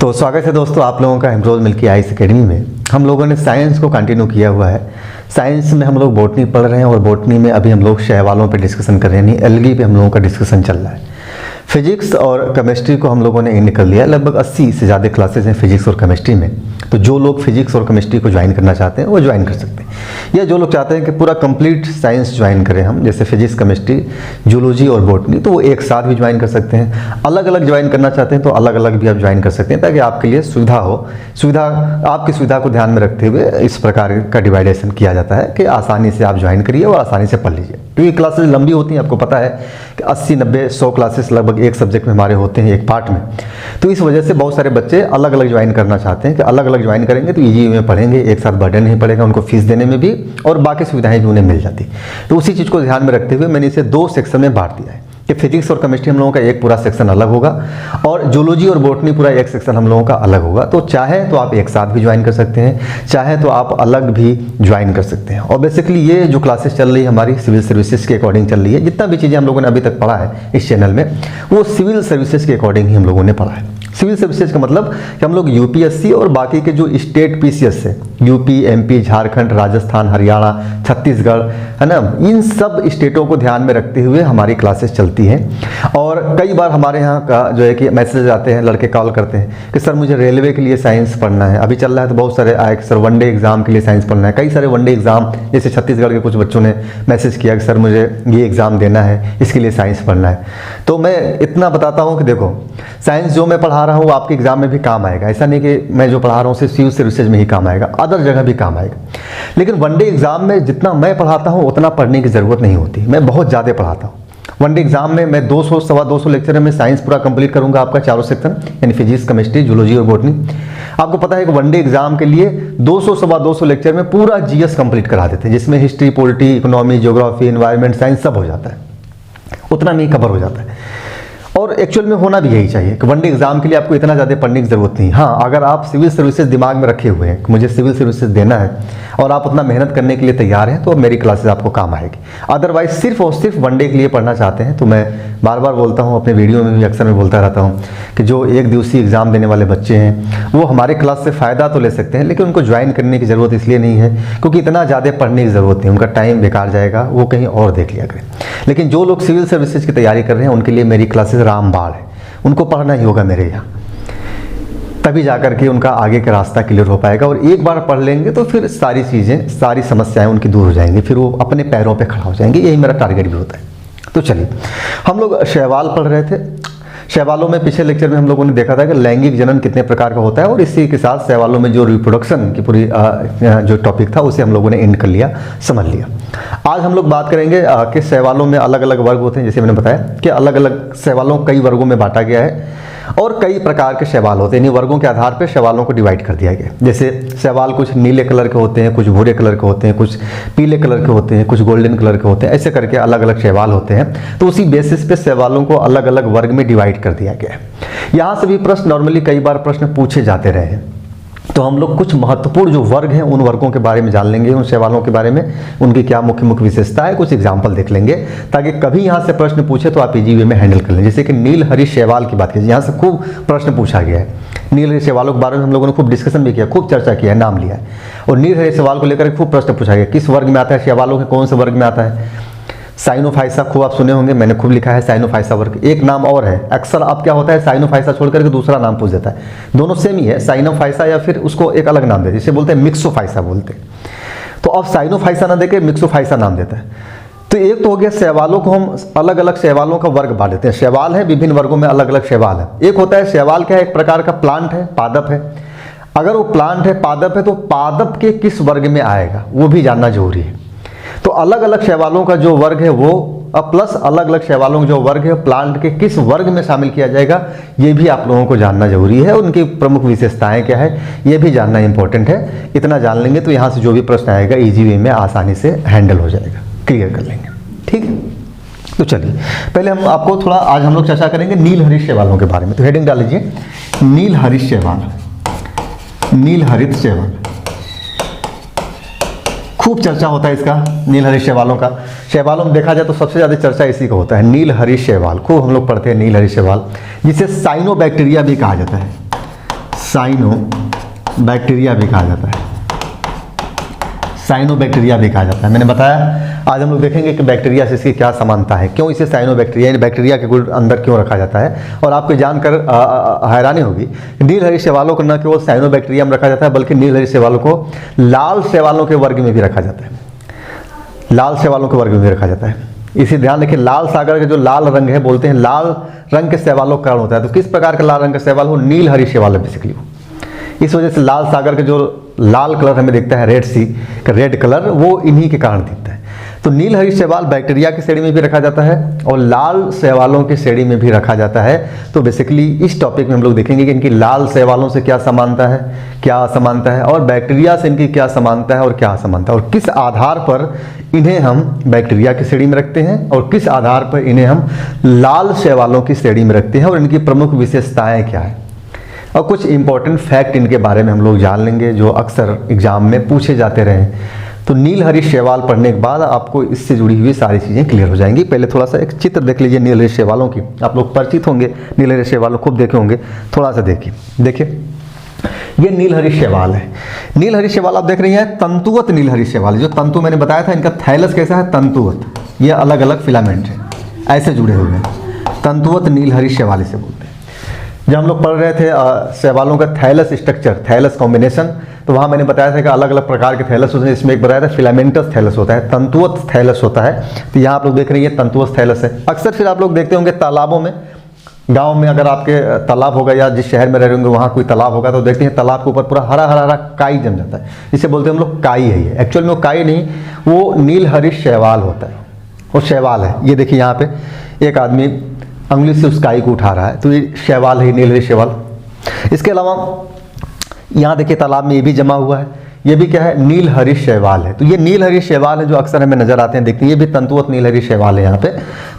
तो स्वागत है दोस्तों आप लोगों का इम्प्रोज मिल्की आइस एकेडमी में। हम लोगों ने साइंस को कंटिन्यू किया हुआ है। साइंस में हम लोग बॉटनी पढ़ रहे हैं और बॉटनी में अभी हम लोग शैवालों पे डिस्कशन कर रहे हैं, नहीं एल्गी पे हम लोगों का डिस्कशन चल रहा है। फिजिक्स और केमिस्ट्री को हम लोगों ने एंड कर लिया। लगभग 80 से ज़्यादा क्लासेस हैं फिजिक्स और केमिस्ट्री में। तो जो लोग फिजिक्स और केमिस्ट्री को ज्वाइन करना चाहते हैं वो ज्वाइन कर सकते हैं, या जो लोग चाहते हैं कि पूरा कंप्लीट साइंस ज्वाइन करें हम, जैसे फिजिक्स केमिस्ट्री जूलॉजी और बॉटनी, तो वो एक साथ भी ज्वाइन कर सकते हैं। अलग अलग ज्वाइन करना चाहते हैं तो अलग अलग भी आप ज्वाइन कर सकते हैं, ताकि आपके लिए सुविधा हो। आपकी सुविधा को ध्यान में रखते हुए इस प्रकार का डिवाइडेशन किया जाता है कि आसानी से आप ज्वाइन करिए और आसानी से पढ़ लीजिए। क्योंकि क्लासेस लंबी होती हैं, आपको पता है कि 80, 90, 100 क्लासेस लगभग एक सब्जेक्ट में हमारे होते हैं एक पार्ट में। तो इस वजह से बहुत सारे बच्चे अलग अलग ज्वाइन करना चाहते हैं कि अलग अलग ज्वाइन करेंगे तो ईजी में पढ़ेंगे, एक साथ बर्डन नहीं पड़ेगा उनको फीस देने में भी, और बाकी सुविधाएं भी उन्हें मिल जाती। तो उसी चीज़ को ध्यान में रखते हुए मैंने इसे 2 सेक्शन में बांट दिया है कि फिजिक्स और केमिस्ट्री हम लोगों का एक पूरा सेक्शन अलग होगा और जूलॉजी और बॉटनी पूरा एक सेक्शन हम लोगों का अलग होगा। तो चाहे तो आप एक साथ भी ज्वाइन कर सकते हैं, चाहे तो आप अलग भी ज्वाइन कर सकते हैं। और बेसिकली ये जो क्लासेस चल रही है हमारी सिविल सर्विसेज के अकॉर्डिंग चल रही है। जितना भी चीज़ें हम लोगों ने अभी तक पढ़ा है इस चैनल में वो सिविल सर्विसेज के अकॉर्डिंग ही हम लोगों ने पढ़ा है। सिविल सर्विसेज का मतलब कि हम लोग यूपीएससी और बाकी के जो स्टेट पीसीएस है, यूपी, एमपी, झारखंड, राजस्थान, हरियाणा, छत्तीसगढ़, है ना, इन सब स्टेटों को ध्यान में रखते हुए हमारी क्लासेस चलती हैं। और कई बार हमारे यहाँ का जो है कि मैसेज आते हैं, लड़के कॉल करते हैं कि सर मुझे रेलवे के लिए साइंस पढ़ना है, अभी चल रहा है तो बहुत सारे आए कि सर वनडे एग्जाम के लिए साइंस पढ़ना है। कई सारे वनडे एग्जाम, जैसे छत्तीसगढ़ के कुछ बच्चों ने मैसेज किया कि सर मुझे ये एग्ज़ाम देना है, इसके लिए साइंस पढ़ना है। तो मैं इतना बताता हूँ कि देखो, साइंस जो मैं पढ़ा रहा हूँ वो आपके एग्जाम में भी काम आएगा। ऐसा नहीं कि मैं जो पढ़ा रहा हूँ सिर्फ सिविल सर्विसेज में ही काम आएगा, अदर जगह भी काम आएगा। लेकिन वनडे एग्जाम में जितना मैं पढ़ाता हूँ उतना पढ़ने की ज़रूरत नहीं होती, मैं बहुत ज़्यादा पढ़ाता हूँ। वनडे एग्जाम में मैं 200 सवा 200 लेक्चर में साइंस पूरा कंप्लीट करूंगा आपका चारों सेक्शन, यानी फिजिक्स, केमिस्ट्री, जूलॉजी और बॉटनी। आपको पता है कि वनडे एग्जाम के लिए 200 सवा 200 लेक्चर में पूरा जीएस कंप्लीट करा देते हैं, जिसमें history, polity, economy, geography, environment science सब हो जाता है, उतना में ही कवर हो जाता है। और एक्चुअल में होना भी यही चाहिए कि वनडे एग्जाम के लिए आपको इतना ज़्यादा पढ़ने की ज़रूरत नहीं। हाँ, अगर आप सिविल सर्विसेज दिमाग में रखे हुए हैं कि मुझे सिविल सर्विसेज देना है और आप उतना मेहनत करने के लिए तैयार हैं तो मेरी क्लासेस आपको काम आएगी। अदरवाइज सिर्फ और सिर्फ वनडे के लिए पढ़ना चाहते हैं तो मैं बार बार बोलता हूँ, अपने वीडियो में भी अक्सर मैं बोलता रहता हूँ कि जो एक दिवसीय एग्जाम देने वाले बच्चे हैं वो हमारे क्लास से फ़ायदा तो ले सकते हैं, लेकिन उनको ज्वाइन करने की ज़रूरत इसलिए नहीं है क्योंकि इतना ज़्यादा पढ़ने की ज़रूरत नहीं, उनका टाइम बेकार जाएगा, वो कहीं और देख लिया करें। लेकिन जो लोग सिविल सर्विसेज की तैयारी कर रहे हैं उनके लिए मेरी क्लासेस रामबाण है, उनको पढ़ना ही होगा मेरे यहाँ, तभी जाकर के उनका आगे का रास्ता क्लियर हो पाएगा। और एक बार पढ़ लेंगे तो फिर सारी चीज़ें, सारी समस्याएं उनकी दूर हो जाएंगी, फिर वो अपने पैरों पे खड़ा हो जाएंगे। यही मेरा टारगेट भी होता है। तो चलिए, हम लोग शैवाल पढ़ रहे थे। शैवालों में पिछले लेक्चर में हम लोगों ने देखा था कि लैंगिक जनन कितने प्रकार का होता है, और इसी के साथ शैवालों में जो रिप्रोडक्शन की पूरी जो टॉपिक था उसे हम लोगों ने एंड कर लिया, समझ लिया। आज हम लोग बात करेंगे कि शैवालों में अलग अलग वर्ग होते हैं। जैसे मैंने बताया कि अलग अलग शैवालों को कई वर्गों में बांटा गया है और कई प्रकार के शैवाल होते हैं। इन वर्गों के आधार पर शैवालों को डिवाइड कर दिया गया। जैसे शैवाल कुछ नीले कलर के होते हैं, कुछ भूरे कलर के होते हैं, कुछ पीले कलर के होते हैं, कुछ गोल्डन कलर के होते हैं, ऐसे करके अलग अलग शैवाल होते हैं। तो उसी बेसिस पे शैवालों को अलग अलग वर्ग में डिवाइड कर दिया गया है। यहाँ से भी प्रश्न नॉर्मली कई बार प्रश्न पूछे जाते रहे हैं, तो हम लोग कुछ महत्वपूर्ण जो वर्ग हैं उन वर्गों के बारे में जान लेंगे, उन शैवालों के बारे में, उनकी क्या मुख्य मुख्य विशेषता है, कुछ एग्जाम्पल देख लेंगे ताकि कभी यहाँ से प्रश्न पूछे तो आप इजी वे में हैंडल कर लें। जैसे कि नीलहरी शैवाल की बात कीजिए, यहाँ से खूब प्रश्न पूछा गया है। नीलहरी शैवालों के बारे में हम लोगों ने खूब डिस्कशन भी किया, खूब चर्चा किया है, नाम लिया है। और नीलहरी शैवाल को लेकर खूब प्रश्न पूछा गया, किस वर्ग में आता है, शैवालों के कौन से वर्ग में आता है। साइनोफाइसा खूब आप सुने होंगे, मैंने खूब लिखा है साइनोफाइसा वर्ग। एक नाम और है, अक्सर अब क्या होता है साइनोफाइसा छोड़ करके दूसरा नाम पूछ देता है, दोनों सेम ही है, साइनोफाइसा या फिर उसको एक अलग नाम देते हैं, जिसे बोलते हैं मिक्सोफाइसा बोलते हैं। तो अब साइनोफाइसा ना देके मिक्सोफाइसा नाम देता है। तो एक तो हो गया शैवालों को हम अलग अलग शैवालों का वर्ग बांट देते हैं। शैवाल है, विभिन्न वर्गों में अलग अलग शैवाल है। एक होता है शैवाल, क्या है, एक प्रकार का प्लांट है, पादप है। अगर वो प्लांट है, पादप है, तो पादप के किस वर्ग में आएगा वो भी जानना जरूरी है। तो अलग अलग शैवालों का जो वर्ग है वो प्लस अलग अलग शैवालों का जो वर्ग है प्लांट के किस वर्ग में शामिल किया जाएगा, ये भी आप लोगों को जानना जरूरी है। उनकी प्रमुख विशेषताएं क्या है ये भी जानना इंपॉर्टेंट है। इतना जान लेंगे तो यहाँ से जो भी प्रश्न आएगा इजी वे में आसानी से हैंडल हो जाएगा, क्लियर कर लेंगे। ठीक है, तो चलिए पहले हम आपको थोड़ा आज हम लोग चर्चा करेंगे नीलहरित शैवालों के बारे में। तो हेडिंग डाल लीजिए, नीलहरित शैवाल, नीलहरित शैवाल। खूब चर्चा होता है इसका, नीलहरित शैवालों का। शैवालों में देखा जाए तो सबसे ज़्यादा चर्चा इसी का होता है, नीलहरित शैवाल। खूब हम लोग पढ़ते हैं नीलहरित शैवाल, जिसे साइनोबैक्टीरिया भी कहा जाता है। साइनोबैक्टीरिया भी कहा जाता है, साइनोबैक्टीरिया भी कहा जाता है। मैंने बताया आज हम लोग देखेंगे कि बैक्टीरिया से इसकी क्या समानता है, क्यों इसे साइनोबैक्टीरिया बैक्टीरिया के गुण अंदर क्यों रखा जाता है। और आपको जानकर हैरानी होगी, नीलहरी शैवालों को न केवल साइनोबैक्टीरिया में रखा जाता है बल्कि नीलहरी शैवालों को लाल शैवालों के वर्ग में भी रखा जाता है, लाल शैवालों के वर्ग में भी रखा जाता है। इसी ध्यान रखिए, लाल सागर का जो लाल रंग है, बोलते हैं लाल रंग के शैवालों का कारण होता है। तो किस प्रकार का लाल रंग का शैवाल हो? नीलहरी शैवाल बेसिकली हो। इस वजह से लाल सागर के जो लाल कलर हमें दिखता है, रेड सी का रेड कलर, वो इन्हीं के कारण दिखता है। तो नीलहरी शैवाल बैक्टीरिया की श्रेणी में भी रखा जाता है और लाल शैवालों की श्रेणी में भी रखा जाता है। तो बेसिकली इस टॉपिक में हम लोग देखेंगे कि इनकी लाल शैवालों से क्या समानता है, क्या असमानता है, और बैक्टीरिया से इनकी क्या समानता है और क्या असमानता है, और किस आधार पर इन्हें हम बैक्टीरिया की श्रेणी में रखते हैं और किस आधार पर इन्हें हम लाल शैवालों की श्रेणी में रखते हैं, और इनकी प्रमुख विशेषताएं क्या है, और कुछ इंपॉर्टेंट फैक्ट इनके बारे में हम लोग जान लेंगे जो अक्सर एग्जाम में पूछे जाते रहे। तो नीलहरी शैवाल पढ़ने के बाद आपको इससे जुड़ी हुई सारी चीज़ें क्लियर हो जाएंगी। पहले थोड़ा सा एक चित्र देख लीजिए नीलहरी शैवालों की। आप लोग परिचित होंगे, नीलहरी शैवालों खूब देखे होंगे, थोड़ा सा देखिए ये नीलहरी शैवाल है। नीलहरी शैवाल आप देख रही हैं, तंतुवत नीलहरी शैवाल। जो तंतु मैंने बताया था, इनका थैलस कैसा है? तंतुवत। ये अलग अलग फिलामेंट है, ऐसे जुड़े हुए हैं, तंतुवत नीलहरी शैवाल इसे बोलते हैं। जब हम लोग पढ़ रहे थे शैवालों का थैलस स्ट्रक्चर, थैलस कॉम्बिनेशन, तो वहाँ मैंने बताया था कि अलग अलग प्रकार के थैलस होते हैं। इसमें एक बताया था फिलामेंटस थैलस होता है, तंतुवत थैलस होता है। तो यहाँ आप लोग देख रहे हैं, ये तंतुवत थैलस है। अक्सर फिर आप लोग देखते होंगे तालाबों में, गांव में अगर आपके तालाब होगा या जिस शहर में रह रहे होंगे वहाँ कोई तालाब होगा, तो देखते हैं तालाब के ऊपर पूरा हरा हरा हरा काई जम जाता है। इसे बोलते हैं हम लोग काई है। ये एक्चुअल में वो काई नहीं, वो नीलहरी शैवाल होता है, वो शैवाल है। ये देखिए यहाँ पे एक आदमी अंगुली से उस काई को उठा रहा है, तो ये शैवाल है, नीलहरी शैवाल। इसके अलावा यहाँ देखिए तालाब में ये भी जमा हुआ है, ये भी क्या है? नीलहरी शैवाल है। तो ये नीलहरी शैवाल है जो अक्सर हमें नजर आते हैं, देखते हैं ये भी तंतुवत नीलहरी शैवाल है यहाँ पे।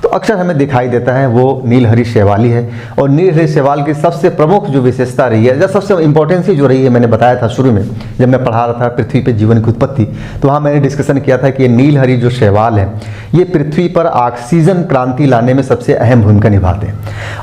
तो अक्सर हमें दिखाई देता है वो नीलहरी शैवाल ही है। और नीलहरी शैवाल की सबसे प्रमुख जो विशेषता रही है, या सबसे इंपॉर्टेंसी जो रही है, मैंने बताया था शुरू में जब मैं पढ़ा रहा था पृथ्वी पे जीवन की उत्पत्ति, तो वहाँ मैंने डिस्कशन किया था कि ये नीलहरी जो शैवाल है, ये पृथ्वी पर ऑक्सीजन क्रांति लाने में सबसे अहम भूमिका निभाते हैं।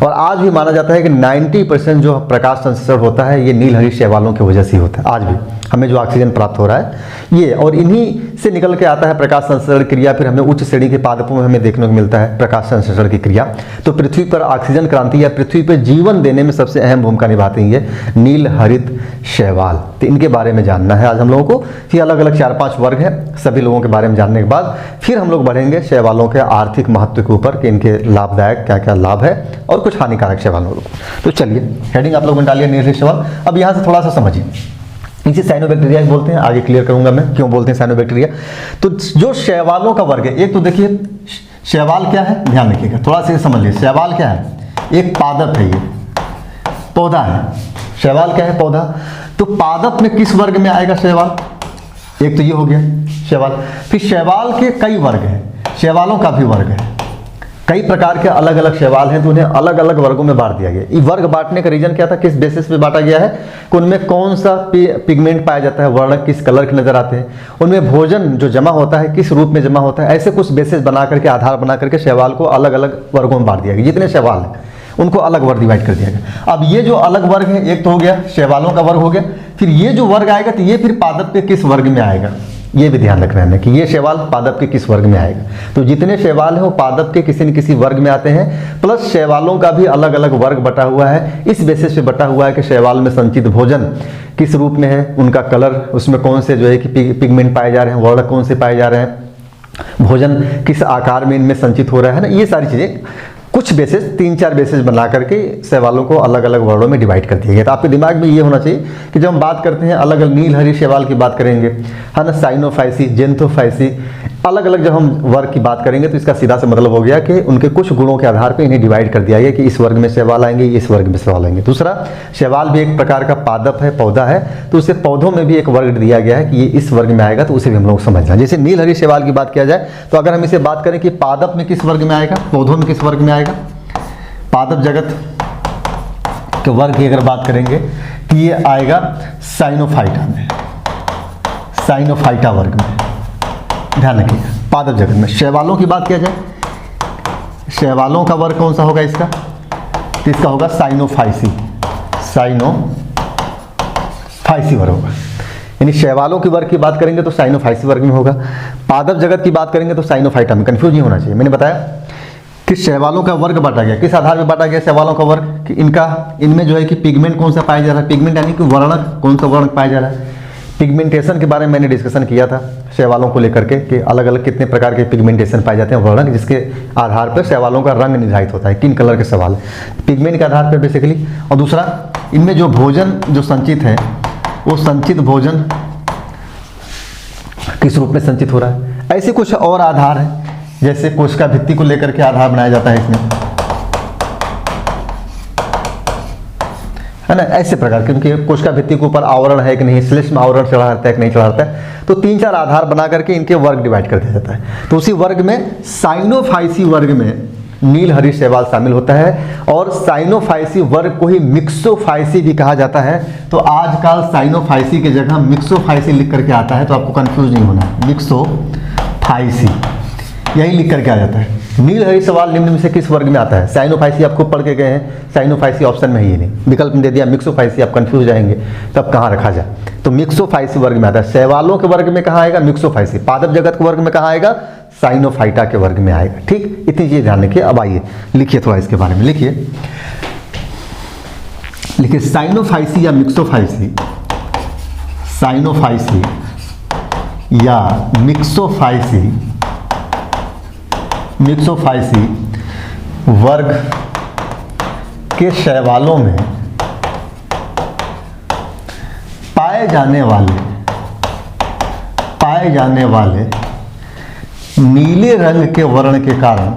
और आज भी माना जाता है कि 90% जो प्रकाश संश्लेषण होता है ये नीलहरी शैवालों की वजह से होता है। आज भी हमें जो ऑक्सीजन प्राप्त हो रहा है ये, और इन्हीं से निकल के आता है प्रकाश संश्लेषण क्रिया। फिर हमें उच्च श्रेणी के पादपों में हमें देखने को मिलता है प्रकाश संश्लेषण की क्रिया। तो पृथ्वी पर ऑक्सीजन क्रांति या पृथ्वी पर जीवन देने में सबसे अहम भूमिका निभाती है ये नीलहरित शैवाल। तो इनके बारे में जानना है आज हम लोगों को। ये अलग अलग 4-5 वर्ग है, सभी लोगों के बारे में जानने के बाद फिर हम लोग बढ़ेंगे शैवालों के आर्थिक महत्व के ऊपर कि इनके लाभदायक क्या क्या लाभ है और कुछ हानिकारक शैवालों को। तो चलिए हेडिंग आप लोगों ने डालिए नीलहरी शैवाल। अब यहाँ से थोड़ा सा समझिए, इसे साइनोबैक्टीरिया बोलते हैं, आगे क्लियर करूंगा मैं क्यों बोलते हैं साइनोबैक्टीरिया। तो जो शैवालों का वर्ग है, एक तो देखिए शैवाल क्या है, ध्यान रखिएगा, थोड़ा सा समझ लीजिए। शैवाल क्या है? एक पादप है, ये पौधा है। शैवाल क्या है? पौधा। तो पादप में किस वर्ग में आएगा शैवाल? एक तो ये हो गया शैवाल। फिर शैवाल के कई वर्ग हैं, शैवालों का भी वर्ग है। कई प्रकार के अलग अलग शैवाल हैं, तो उन्हें अलग अलग वर्गों में बांट दिया गया। ये वर्ग बांटने का रीजन क्या था, किस बेसिस पे बांटा गया है कि उनमें कौन सा पिगमेंट पाया जाता है, वर्ण किस कलर के नजर आते हैं, उनमें भोजन जो जमा होता है किस रूप में जमा होता है। ऐसे कुछ बेसिस बना करके, आधार बना करके शैवाल को अलग अलग वर्गों में बांट दिया गया। जितने शैवाल हैं उनको अलग वर्ग डिवाइड कर दिया गया। अब ये जो अलग वर्ग है, एक तो हो गया शैवालों का वर्ग हो गया। फिर ये जो वर्ग आएगा, तो ये फिर पादप के किस वर्ग में आएगा, ये भी ध्यान रखना है कि ये शैवाल पादप के किस वर्ग में आएगा। तो जितने शैवाल हैं वो पादप के किसी न किसी वर्ग में आते हैं। प्लस शैवालों का भी अलग अलग वर्ग बटा हुआ है, इस बेसिस पे बटा हुआ है कि शैवाल में संचित भोजन किस रूप में है, उनका कलर, उसमें कौन से जो है कि पिगमेंट पाए जा रहे हैं, वर्ण कौन से पाए जा रहे हैं, भोजन किस आकार में इनमें संचित हो रहा है ना, ये सारी चीज़ें कुछ बेसिस, 3-4 बेसिस बना करके शैवालों को अलग अलग वर्णों में डिवाइड कर दिया गया। तो आपके दिमाग में ये होना चाहिए कि जब हम बात करते हैं अलग अलग नीलहरी शैवाल की बात करेंगे, है ना, साइनोफाइसी, जेंथोफाइसी, अलग अलग जब हम वर्ग की बात करेंगे तो इसका सीधा से मतलब हो गया कि उनके कुछ गुणों के आधार पर इन्हें डिवाइड कर दिया गया कि इस वर्ग में शैवाल आएंगे, इस वर्ग में शैवाल आएंगे। दूसरा, शैवाल भी एक प्रकार का पादप है, पौधा है, तो उसे पौधों में भी एक वर्ग दिया गया है कि ये इस वर्ग में आएगा, तो उसे भी हम लोग समझना। जैसे नीलहरी शैवाल की बात किया जाए तो अगर हम इसे बात करें कि पादप में किस वर्ग में आएगा, पौधों में किस वर्ग में आएगा, पादप जगत के वर्ग की अगर बात करेंगे कि ये आएगा साइनोफाइटा में, साइनोफाइटा वर्ग में। ध्यान रखिएगा, पादप जगत में। शैवालों की बात किया जाए, शैवालों का वर्ग कौन सा होगा इसका, तो इसका होगा साइनोफाइसी, साइनोफाइसी। फाइसी वर्ग होगा। यानी शैवालों के वर्ग की बात करेंगे तो साइनोफाइसी वर्ग में होगा, पादप जगत की बात करेंगे तो साइनोफाइटा में। कंफ्यूज नहीं होना चाहिए। मैंने बताया कि शैवालों का वर्ग बांटा गया, किस आधार पर बांटा गया शैवालों का वर्ग, कि इनमें जो है कि पिगमेंट कौन सा पाया जा रहा है, पिगमेंट यानी कि वर्णक कौन सा वर्णक पाया जा रहा है। पिगमेंटेशन के बारे में मैंने डिस्कशन किया था शैवालों को लेकर के, कि अलग अलग कितने प्रकार के पिगमेंटेशन पाए जाते हैं, वर्णक, जिसके आधार पर शैवालों का रंग निर्धारित होता है, किन कलर के सवाल पिगमेंट के आधार पर बेसिकली। और दूसरा, इनमें जो भोजन जो संचित है वो संचित भोजन किस रूप में संचित हो रहा है। ऐसे कुछ और आधार है, जैसे कोशिका भित्ति को लेकर के आधार बनाया जाता है इसमें, है ना, ऐसे प्रकार के, क्योंकि कोशिका भित्ति के ऊपर आवरण है कि नहीं, श्लेष्म आवरण चढ़ा रहता है कि नहीं चढ़ा रहता है, तो 3-4 आधार बना करके इनके वर्ग डिवाइड कर दिया जाता है। तो उसी वर्ग में साइनोफाइसी वर्ग में नील हरी शैवाल शामिल होता है, और साइनोफाइसी वर्ग को ही मिक्सोफाइसी भी कहा जाता है। तो आजकल साइनोफाइसी की जगह मिक्सोफाइसी लिख करके आता है, तो आपको कंफ्यूज नहीं होना है, मिक्सोफाइसी यही लिख करके आ जाता है। नील हरी शैवाल निम्न में से किस वर्ग में आता है। साइनोफाइसी आपको पढ़ के गए हैं, साइनोफाइसी ऑप्शन में ही नहीं, विकल्प में दे दिया मिक्सोफाइसी, आप कंफ्यूज जाएंगे तब कहाँ रखा जाए। तो मिक्सोफाइसी वर्ग में आता है। शैवालों के वर्ग में कहाँ आएगा, मिक्सोफाइसी। पादप जगत के वर्ग में कहाँ आएगा, साइनोफाइटा के वर्ग में आएगा। ठीक, इतनी चीज ध्यान रखिए। अब आइए लिखिए थोड़ा इसके बारे में, लिखिए साइनोफाइसी या मिक्सोफाइसी, साइनोफाइसी या मिक्सोफाइसी वर्ग के शैवालों में पाए जाने वाले नीले रंग के वर्ण के कारण,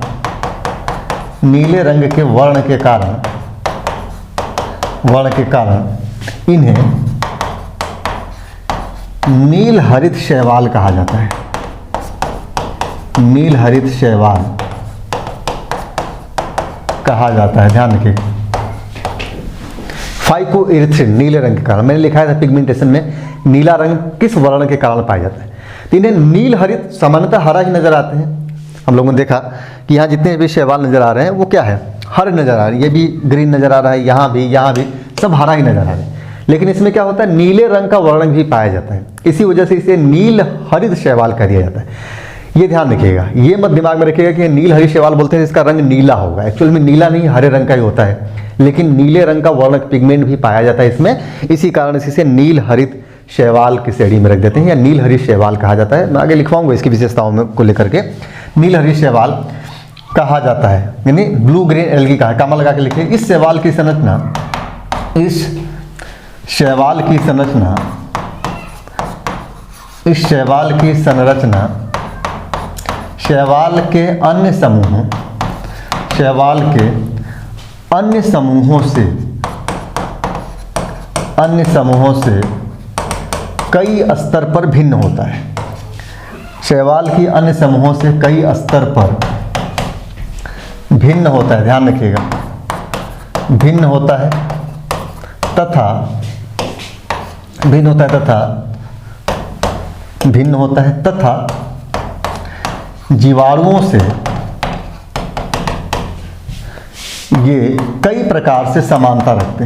इन्हें नील हरित शैवाल कहा जाता है। नील हरित शैवाल कहा जाता है, ध्यान रखिए। फाइकोइरिथ्रिन नीले रंग के कारण, मैंने लिखा था पिगमेंटेशन में नीला रंग किस वर्ण के कारण पाया जाता है। तो इन्हें नील हरित, सामान्यतः हरा ही नजर आते हैं। हम लोगों ने देखा कि यहाँ जितने भी शैवाल नजर आ रहे हैं वो क्या है, हरे नजर आ रहे हैं। ये भी ग्रीन नजर आ रहा है, यहाँ भी सब हरा ही नजर आ रहा है। लेकिन इसमें क्या होता है, नीले रंग का वर्ण भी पाया जाता है, इसी वजह से इसे नील हरित शैवाल कह दिया जाता है। ये ध्यान रखिएगा, ये मत दिमाग में रखिएगा कि नील हरित शैवाल बोलते हैं इसका रंग नीला होगा। एक्चुअल में नीला नहीं, हरे रंग का ही होता है, लेकिन नीले रंग का वर्णक पिगमेंट भी पाया जाता है इसमें, इसी कारण इसे नील हरित शैवाल की श्रेणी में रख देते हैं, या नील हरित शैवाल कहा जाता है। मैं आगे लिखवाऊंगा इसकी विशेषताओं में को लेकर के। नील हरित शैवाल कहा जाता है, यानी ब्लू ग्रीन एल्गी कहा, कामा लगा के लिखिए। इस शैवाल की संरचना शैवाल के अन्य समूहों से कई स्तर पर भिन्न होता है। शैवाल की अन्य समूहों से कई स्तर पर भिन्न होता है, ध्यान रखिएगा, भिन्न होता है तथा जीवाणुओं से ये कई प्रकार से समानता रखते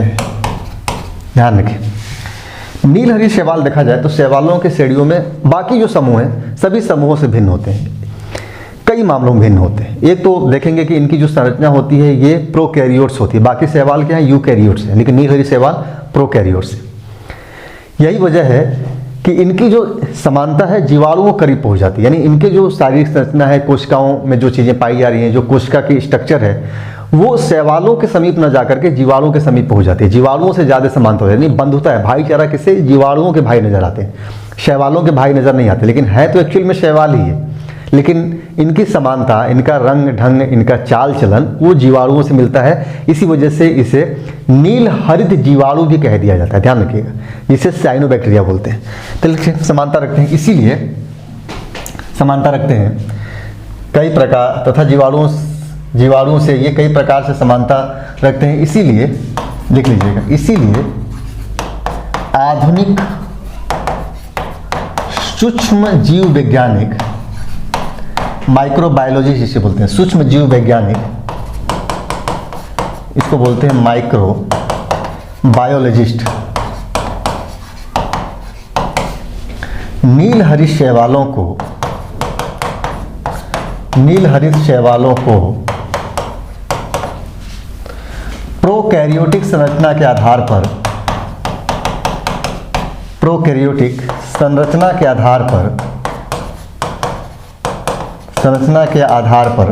हैं, ध्यान रखें। नील हरित शैवाल देखा जाए तो शैवालों के श्रेणियों में बाकी जो समूह हैं सभी समूहों से भिन्न होते हैं, कई मामलों में भिन्न होते हैं। एक तो देखेंगे कि इनकी जो संरचना होती है ये प्रोकैरियोट्स होती है, बाकी शैवाल क्या है, यूकैरियोट्स है, लेकिन नील हरित शैवाल प्रोकैरियोट्स है। यही वजह है कि इनकी जो समानता है जीवाणुओं करीब पहुंच जाती है, यानी इनके जो शारीरिक संरचना है, कोशिकाओं में जो चीज़ें पाई जा रही हैं, जो कोशिका की स्ट्रक्चर है, वो शैवालों के समीप न जाकर के जीवाणुओं के समीप पहुंच जाती है, जीवाणुओं से ज़्यादा समानता हो जाती है। बंधुता है, भाईचारा किससे, जीवाणुओं के भाई नजर आते हैं, शैवालों के भाई नजर नहीं आते, लेकिन है तो एक्चुअल में शैवाल ही है, लेकिन इनकी समानता, इनका रंग ढंग, इनका चाल चलन वो जीवाणुओं से मिलता है, इसी वजह से इसे नील हरित जीवाणु भी कह दिया जाता है, ध्यान रखिएगा, जिसे साइनोबैक्टीरिया बोलते हैं। तो समानता रखते हैं, इसीलिए समानता रखते हैं कई प्रकार, तथा जीवाणुओं से ये कई प्रकार से समानता रखते हैं, इसीलिए लिख लीजिएगा, इसीलिए आधुनिक सूक्ष्म जीव वैज्ञानिक, माइक्रोबायोलॉजी जिसे बोलते हैं, सूक्ष्म जीव वैज्ञानिक इसको बोलते हैं माइक्रो बायोलॉजिस्ट। नीलहरित शैवालों को प्रोकैरियोटिक संरचना के आधार पर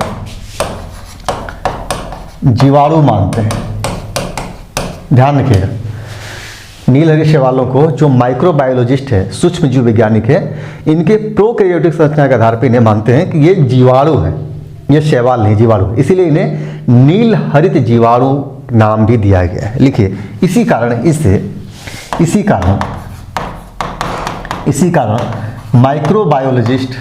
जीवाणु मानते हैं। ध्यान रखिएगा, नीलहरित शैवालों को जो माइक्रोबायोलॉजिस्ट है, सूक्ष्म जीव वैज्ञानिक है, इनके प्रोकैरियोटिक संरचना के आधार पर इन्हें मानते हैं कि ये जीवाणु है, ये शैवाल नहीं, जीवाणु है। इसीलिए इन्हें नीलहरित जीवाणु नाम भी दिया गया है। लिखिए, इसी कारण माइक्रोबायोलॉजिस्ट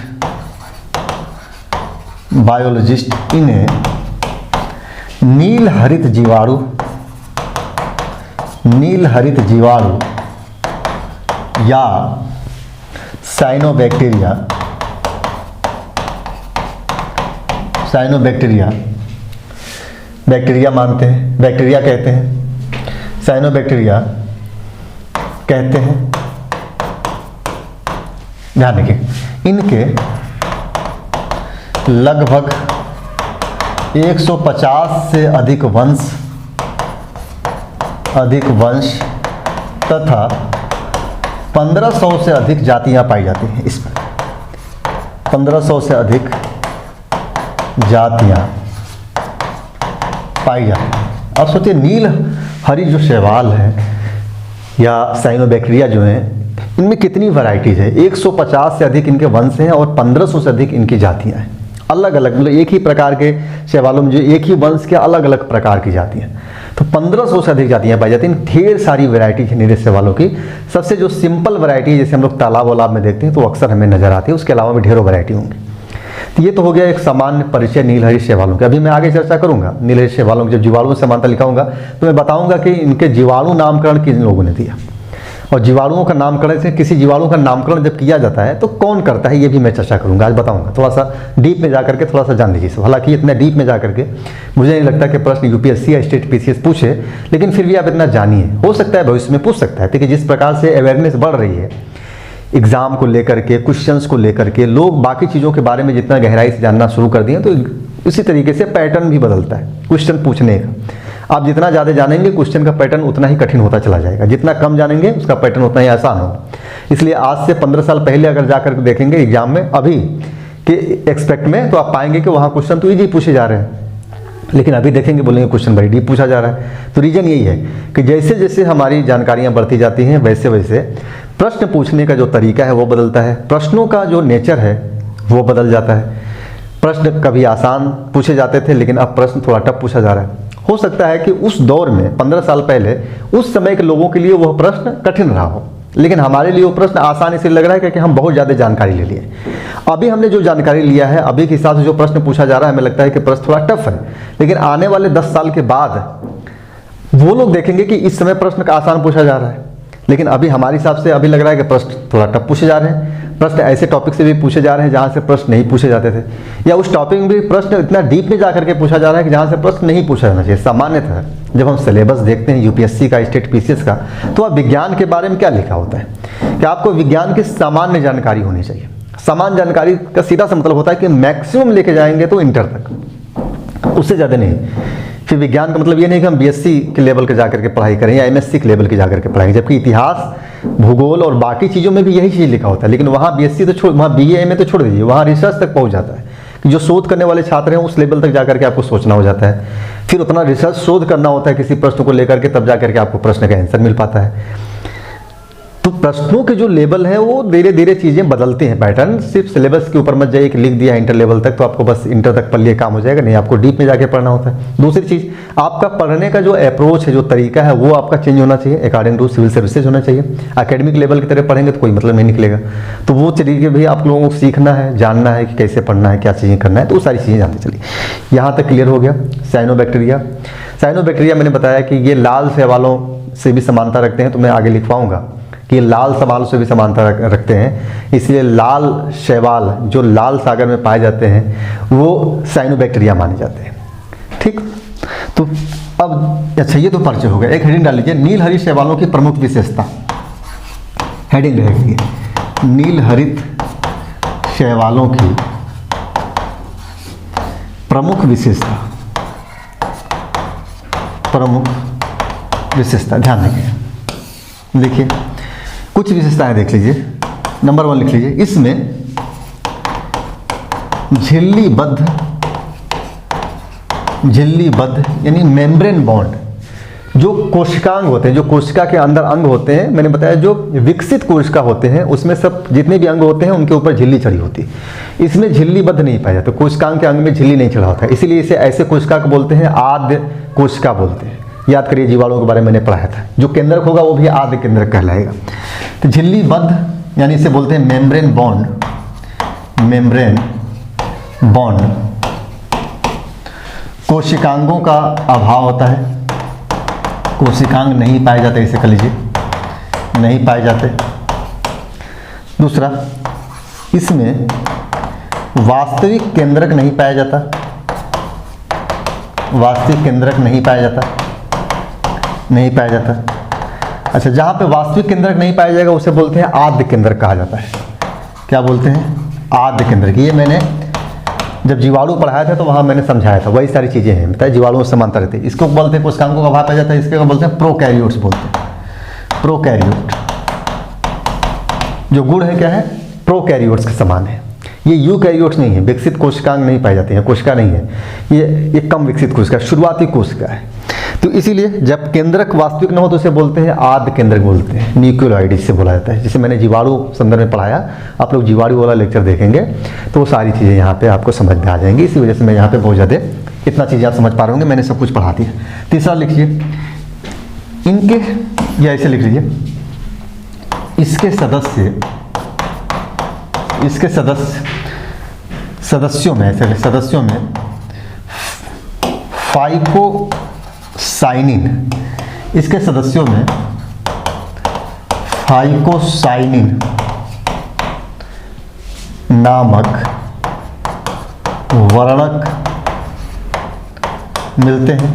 इन्हें नीलहरित जीवाणु या बैक्टीरिया मानते हैं, बैक्टीरिया कहते हैं, साइनोबैक्टीरिया कहते हैं। ध्यान रखिए, इनके लगभग 150 से अधिक वंश तथा 1500 से अधिक जातियां पाई जाती हैं। इसमें 1500 से अधिक जातियां पाई जाती हैं। अब सोचिए, नीलहरित जो शैवाल है या साइनोबैक्टीरिया जो हैं, इनमें कितनी वैरायटीज है। 150 से अधिक इनके वंश हैं और 1500 से अधिक इनकी जातियां हैं। अलग अलग, मतलब एक ही प्रकार के शैवालों में जो एक ही वंश के अलग अलग प्रकार की जातियां, तो 1500 से अधिक जातियां पाई जाती हैं। ढेर सारी वैरायटी है नीलहरित शैवालों की। सबसे जो सिंपल वैरायटी जैसे हम लोग तालाब वालाब में देखते हैं तो अक्सर हमें नजर आती है, उसके अलावा भी ढेरों वैरायटी होंगी। तो ये तो हो गया एक सामान्य परिचय नीलहरित शैवालों के। अभी मैं आगे चर्चा करूंगा नीलहरित शैवालों की। जब जीवाणुओं से समानता लिखाऊंगा तो मैं बताऊंगा कि इनके जीवाणु नामकरण किन लोगों ने दिया, और जीवाणुओं का नामकरण से किसी जीवाणु का नामकरण जब किया जाता है तो कौन करता है, ये भी मैं चर्चा करूंगा, आज बताऊंगा। थोड़ा सा डीप में जाकर के थोड़ा सा जान लीजिए। हालांकि इतना डीप में जाकर के मुझे नहीं लगता कि प्रश्न यूपीएससी या स्टेट पीसीएस पूछे, लेकिन फिर भी आप इतना जानिए, हो सकता है भविष्य में पूछ सकता है। क्योंकि जिस प्रकार से अवेयरनेस बढ़ रही है एग्जाम को लेकर के, क्वेश्चंस को लेकर के, लोग बाकी चीज़ों के बारे में जितना गहराई से जानना शुरू कर दिए, तो इसी तरीके से पैटर्न भी बदलता है क्वेश्चन पूछने का। आप जितना ज़्यादा जानेंगे क्वेश्चन का पैटर्न उतना ही कठिन होता चला जाएगा, जितना कम जानेंगे उसका पैटर्न उतना ही आसान होगा। इसलिए आज से 15 साल पहले अगर जाकर के देखेंगे एग्जाम में अभी के एक्सपेक्ट में, तो आप पाएंगे कि वहाँ क्वेश्चन तो ईजी पूछे जा रहे हैं, लेकिन अभी देखेंगे बोलेंगे क्वेश्चन बड़ी डीप पूछा जा रहा है। तो रीजन यही है कि जैसे जैसे हमारी जानकारियाँ बढ़ती जाती हैं वैसे वैसे प्रश्न पूछने का जो तरीका है वो बदलता है, प्रश्नों का जो नेचर है वो बदल जाता है। प्रश्न कभी आसान पूछे जाते थे, लेकिन अब प्रश्न थोड़ा टफ पूछा जा रहा है। हो सकता है कि उस दौर में 15 साल पहले उस समय के लोगों के लिए वह प्रश्न कठिन रहा हो, लेकिन हमारे लिए वो प्रश्न आसान इसलिए लग रहा है क्योंकि हम बहुत ज़्यादा जानकारी ले लिए। अभी हमने जो जानकारी लिया है, अभी के हिसाब से जो प्रश्न पूछा जा रहा है, हमें लगता है कि प्रश्न थोड़ा टफ है, लेकिन आने वाले 10 साल के बाद वो लोग देखेंगे कि इस समय प्रश्न का आसान पूछा जा रहा है, लेकिन अभी हमारे हिसाब से अभी लग रहा है कि प्रश्न थोड़ा टफ पूछे जा रहे हैं। प्रश्न ऐसे टॉपिक से भी पूछे जा रहे हैं जहाँ से प्रश्न नहीं पूछे जाते थे, या उस टॉपिक में भी प्रश्न इतना डीप में जा करके पूछा जा रहा है कि जहाँ से प्रश्न नहीं पूछा जाना चाहिए। सामान्यतः जब हम सिलेबस देखते हैं यूपीएससी का, स्टेट पीसीएस का, तो आप विज्ञान के बारे में क्या लिखा होता है कि आपको विज्ञान की सामान्य जानकारी होनी चाहिए। सामान्य जानकारी का सीधा सा मतलब होता है कि मैक्सिमम लेके जाएंगे तो इंटर तक, उससे ज़्यादा नहीं। फिर विज्ञान का मतलब ये नहीं कि हम बीएससी के लेवल के जाकर के पढ़ाई करें या एमएससी के लेवल के जाकर के पढ़ाई, जबकि इतिहास, भूगोल और बाकी चीज़ों में भी यही चीज़ लिखा होता है। लेकिन वहाँ बीएससी तो छोड़, वहाँ बीए एमए तो छोड़ दीजिए, वहाँ रिसर्च तक पहुँच जाता है कि जो शोध करने वाले छात्र हैं उस लेवल तक जाकर के आपको सोचना हो जाता है, फिर उतना रिसर्च शोध करना होता है किसी प्रश्न को लेकर के, तब जाकर के आपको प्रश्न का आंसर मिल पाता है। तो प्रश्नों के जो लेवल है वो धीरे धीरे चीज़ें बदलते हैं। पैटर्न सिर्फ सिलेबस के ऊपर मत जाइए कि लिख दिया इंटर लेवल तक तो आपको बस इंटर तक पढ़ लिया काम हो जाएगा, नहीं, आपको डीप में जाके पढ़ना होता है। दूसरी चीज़, आपका पढ़ने का जो अप्रोच है, जो तरीका है, वो आपका चेंज होना चाहिए, अकॉर्डिंग टू सिविल सर्विसेज होना चाहिए। एकेडमिक लेवल की तरह पढ़ेंगे तो कोई मतलब नहीं निकलेगा। तो वो तरीके भी आप लोगों को सीखना है, जानना है कि कैसे पढ़ना है, क्या चीज़ें करना है, तो वो सारी चीज़ें जानते चलिए। यहाँ तक क्लियर हो गया। साइनोबैक्टीरिया, साइनोबैक्टीरिया मैंने बताया कि ये लाल शैवालों से भी समानता रखते हैं, तो मैं आगे लिखवाऊंगा कि ये लाल शैवाल से भी समानता रखते हैं, इसलिए लाल शैवाल जो लाल सागर में पाए जाते हैं वो साइनोबैक्टीरिया माने जाते हैं। ठीक, तो अब अच्छा, ये तो परिचय हो गया। एक हेडिंग डाल लीजिए, नील हरित शैवालों की प्रमुख विशेषता। हेडिंग रहेगी नील हरित शैवालों की प्रमुख विशेषता। प्रमुख विशेषता ध्यान रखिए। देखिए कुछ विशेषताएं देख लीजिए। नंबर 1 लिख लीजिए, इसमें झिल्लीबद्ध यानी मेम्ब्रेन बॉन्ड, जो कोशिकांग होते हैं, जो कोशिका के अंदर अंग होते हैं, मैंने बताया जो विकसित कोशिका होते हैं उसमें सब जितने भी अंग होते हैं उनके ऊपर झिल्ली चढ़ी होती है। इसमें झिल्लीबद्ध नहीं पाया जाता, कोशिकांग के अंग में झिल्ली नहीं चढ़ा होता है, इसीलिए इसे ऐसे कोशिका को बोलते हैं आद्य कोशिका बोलते हैं। याद करिए, जीवाणुओं के बारे में मैंने पढ़ाया था। जो केंद्रक होगा वो भी आद्य केंद्रक कहलाएगा। तो झिल्लीबद्ध यानी इसे बोलते हैं मेम्ब्रेन बॉन्ड। मेम्ब्रेन बॉन्ड, कोशिकांगों का अभाव होता है, कोशिकांग नहीं पाए जाते, इसे कह लीजिए नहीं पाए जाते। दूसरा, इसमें वास्तविक केंद्रक नहीं पाया जाता, वास्तविक केंद्रक नहीं पाया जाता, नहीं पाया जाता। अच्छा, जहाँ पे वास्तविक केंद्रक नहीं पाया जाएगा उसे बोलते हैं आद्य केंद्रक कहा जाता है। क्या बोलते हैं? आद्य केंद्रक। ये मैंने जब जीवाणु पढ़ाया था तो वहाँ मैंने समझाया था, वही सारी चीज़ें हैं, बताया जीवाणुओं से समांतर रहती है। इसको बोलते हैं कोशिकांगों का अभाव पाया जाता है, इसके बोलते हैं प्रोकैरियोट्स बोलते हैं। प्रोकैरियोट, जो गुण है क्या है? प्रोकैरियोट्स के समान है। ये यूकैरियोट्स नहीं है, विकसित कोशिकांग नहीं पाई जाती है, कोशिका नहीं है, ये कम विकसित कोशिका, शुरुआती कोशिका है। तो इसीलिए जब केंद्रक वास्तविक न हो तो उसे बोलते हैं आद्य केंद्रक बोलते हैं, न्यूक्लियोइड जिसे बोला जाता है। जिसे मैंने जीवाणु संदर्भ में पढ़ाया, आप लोग जीवाणु वाला लेक्चर देखेंगे तो वो सारी चीज़ें यहाँ पे आपको समझ में आ जाएंगी। इसी वजह से मैं यहाँ पे बहुत ज़्यादा इतना चीज़ें आप समझ पा रहे होंगे, मैंने सब कुछ पढ़ा दिया। तीसरा लिखिए, इनके, या ऐसे लिख लीजिए, इसके सदस्यों में, ऐसे सदस्यों में फाइकोसाइनिन, इसके सदस्यों में फाइकोसाइनिन नामक वर्णक मिलते हैं,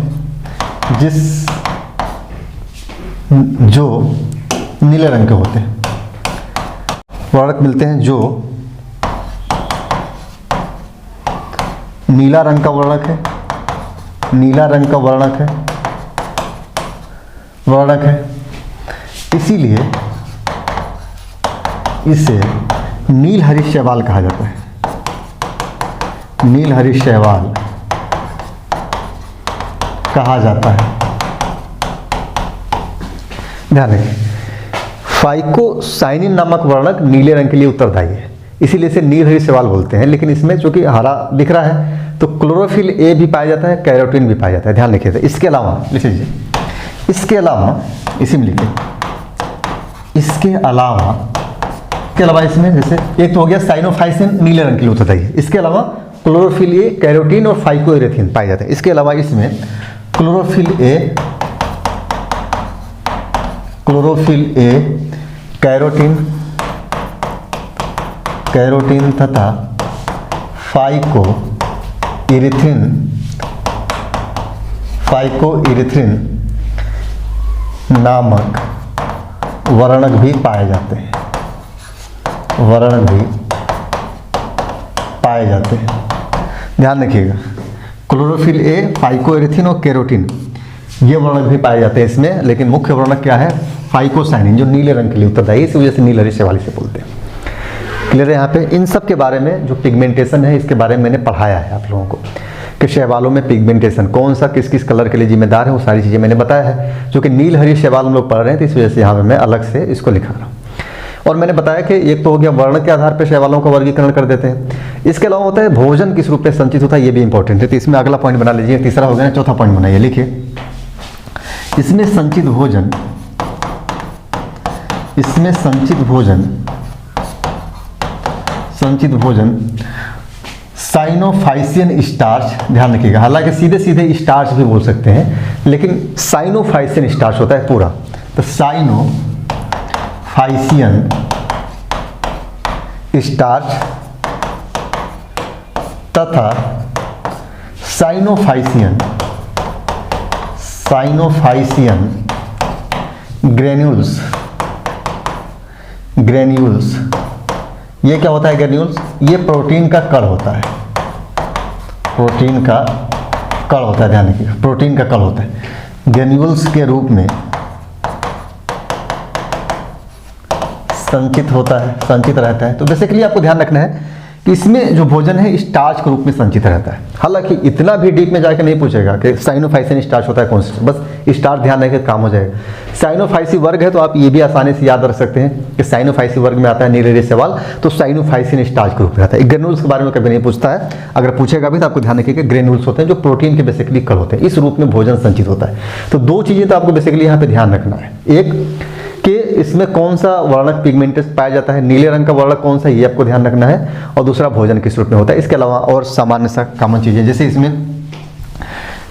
जो नीले रंग के होते हैं। वर्णक मिलते हैं जो नीला रंग का वर्णक है, नीला रंग का वर्णक है। इसीलिए इसे नील हरित शैवाल कहा जाता है। नील हरित शैवाल कहा जाता है। ध्यान रखें, फाइकोसाइनिन नामक वर्णक नीले रंग के लिए उत्तरदायी है, इसीलिए इसे नील हरित शैवाल बोलते हैं। लेकिन इसमें चूंकि हरा दिख रहा है तो क्लोरोफिल ए भी पाया जाता है, कैरोटीन भी पाया जाता है, ध्यान रखिए। इसके अलावा लिख लीजिए, इसके अलावा इसी में लिखिए, इसके अलावा इसमें जैसे एक तो हो गया साइनोफाइसिन, नीले रंग के लिए उत्तरदायी है। इसके अलावा क्लोरोफिल ए, कैरोटीन और फाइकोइरेथिन पाए जाते हैं। इसके अलावा इसमें क्लोरोफिल ए, कैरोटीन तथा फाइकोइरेथिन नामक वर्णक भी पाए जाते हैं, ध्यान रखिएगा। क्लोरोफिल ए, फाइकोइरेथिन और कैरोटीन, ये वर्णक भी पाए जाते हैं इसमें, लेकिन मुख्य वर्णक क्या है? फाइकोसाइनिन, जो नीले रंग के लिए उत्तरदायी है, इसी वजह से नील हरित शैवाल से बोलते हैं। क्लियर है यहाँ पे? इन सब के बारे में जो पिगमेंटेशन है इसके बारे में मैंने पढ़ाया है आप लोगों को, कि शैवालों में पिगमेंटेशन कौन सा किस किस कलर के लिए जिम्मेदार है, वो सारी चीज़ें मैंने बताया है। जो कि नील हरित शैवाल हम लोग पढ़ रहे हैं तो इस वजह से यहाँ पे मैं अलग से इसको लिखा रहा हूँ। और मैंने बताया कि एक तो हो गया वर्ण के आधार पर शैवालों का वर्गीकरण कर देते हैं। इसके अलावा होता है भोजन किस रूप में संचित होता है, ये भी इंपॉर्टेंट है। तो इसमें अगला पॉइंट बना लीजिए, तीसरा हो गया, चौथा पॉइंट बनाइए, लिखिए, इसमें संचित भोजन साइनोफाइसियन स्टार्च, ध्यान रखिएगा। हालांकि सीधे सीधे स्टार्च भी बोल सकते हैं, लेकिन साइनोफाइसियन स्टार्च होता है पूरा। तो साइनोफाइसियन स्टार्च तथा साइनोफाइसियन ग्रेन्यूल्स। ग्रेन्यूल्स ये क्या होता है? ग्रेन्यूल्स ये प्रोटीन का कण होता है। प्रोटीन का कण होता है, ध्यान रखिएगा, प्रोटीन का कण होता है। ग्रेन्यूल्स के रूप में संचित होता है, संचित रहता है। तो बेसिकली आपको ध्यान रखना है कि इसमें जो भोजन है स्टार्च के रूप में संचित रहता है। हालांकि इतना भी डीप में जाकर नहीं पूछेगा कि साइनोफाइसियन स्टार्च होता है कौन सा, बस स्टार्च ध्यान रखें काम हो जाएगा। साइनोफाइसी वर्ग है तो आप ये भी आसानी से याद रख सकते हैं कि साइनोफाइसी वर्ग में आता है नीलहरी शैवाल, तो साइनोफाइसियन स्टार्च के रूप में आता है। ग्रेन्यूल्स के बारे में कभी नहीं पूछता है, अगर पूछेगा भी तो आपको ध्यान रखिए कि ग्रेन्यूल्स होते हैं जो प्रोटीन के बेसिकली कण होते हैं, इस रूप में भोजन संचित होता है। तो दो चीजें तो आपको बेसिकली यहाँ पे ध्यान रखना है, एक कि इसमें कौन सा वर्णक पिगमेंटस पाया जाता है, नीले रंग का वर्णक कौन सा, ये आपको ध्यान रखना है, और दूसरा भोजन किस रूप में होता है। इसके अलावा और सामान्य सा कॉमन चीजें, जैसे इसमें